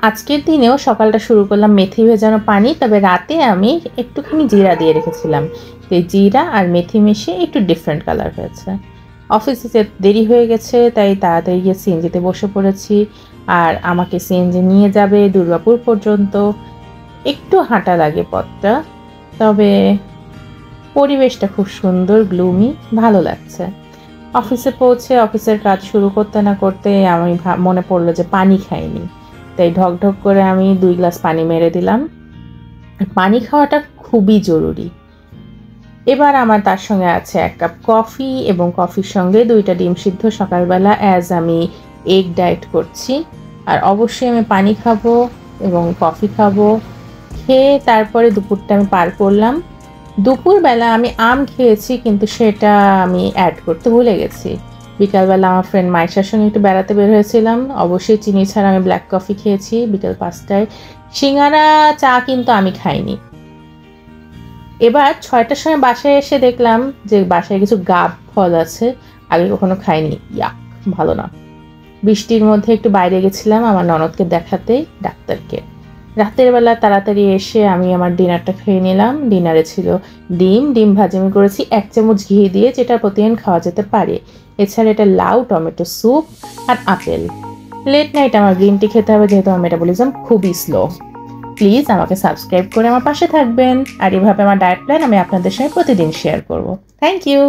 আজকের দিনেও সকালটা শুরু করলাম মেথি ভেজানো পানি, তবে রাতে আমি একটুখানি জিরা দিয়ে রেখেছিলাম। তো এই জিরা আর মেথি মিশিয়ে একটু ডিফারেন্ট কালার হয়েছে। অফিসে যেতে দেরি হয়ে গেছে, তাই তাড়াতাড়ি গিয়ে সিএনজিতে বসে পড়েছি। আর আমাকে সিএনজি নিয়ে যাবে দুর্গাপুর পর্যন্ত। একটু হাঁটা লাগে পথটা, তবে পরিবেশটা খুব সুন্দর, গ্লুমি, ভালো লাগছে। অফিসে পৌঁছে অফিসের কাজ শুরু করতে না করতে আমি মনে পড়লো যে পানি খাইনি, তাই ঢক ঢক করে আমি 2 গ্লাস পানি মেরে দিলাম। পানি খাওয়াটা খুবই জরুরি। এবার আমার তার সঙ্গে আছে 1 কাপ কফি এবং কফির সঙ্গে 2টা ডিম সিদ্ধ সকালবেলা, অ্যাজ আমি এগ ডায়েট করছি। আর অবশ্যই আমি পানি খাবো এবং কফি খাবো। খেয়ে তারপরে দুপুরটা আমি পার করলাম। দুপুরবেলা আমি আম খেয়েছি, কিন্তু সেটা আমি অ্যাড করতে ভুলে গেছি। বিকালবেলা আমার ফ্রেন্ড মাইশার সঙ্গে একটু বেড়াতে বের হয়েছিলাম। অবশ্যই চিনি ছাড়া আমি ব্ল্যাক কফি খেয়েছি বিকেল 5টায়। সিঙ্গারা, চা কিন্তু আমি খাইনি। এবার 6টার সময় বাসায় এসে দেখলাম যে বাসায় কিছু গাব ফল আছে, আগে কখনো খাইনি। ইয়াক, ভালো না। বৃষ্টির মধ্যে একটু বাইরে গেছিলাম আমার ননদকে দেখাতে, ডাক্তারকে। রাতের বেলা তাড়াতাড়ি এসে আমি আমার ডিনারটা খেয়ে নিলাম। ডিনারে ছিল ডিম ভাজি আমি করেছি 1 চামচ ঘি দিয়ে, যেটা প্রতিদিন খাওয়া যেতে পারে। এছাড়া এটা লাউ টমেটো স্যুপ আর আপেল। লেট নাইট আমার গ্রিন টি খেতে হবে, যেহেতু আমার মেটাবলিজম খুবই স্লো। প্লিজ আমাকে সাবস্ক্রাইব করে আমার পাশে থাকবেন। আর এভাবে আমার ডায়েট প্ল্যান আমি আপনাদের সঙ্গে প্রতিদিন শেয়ার করব। Thank you.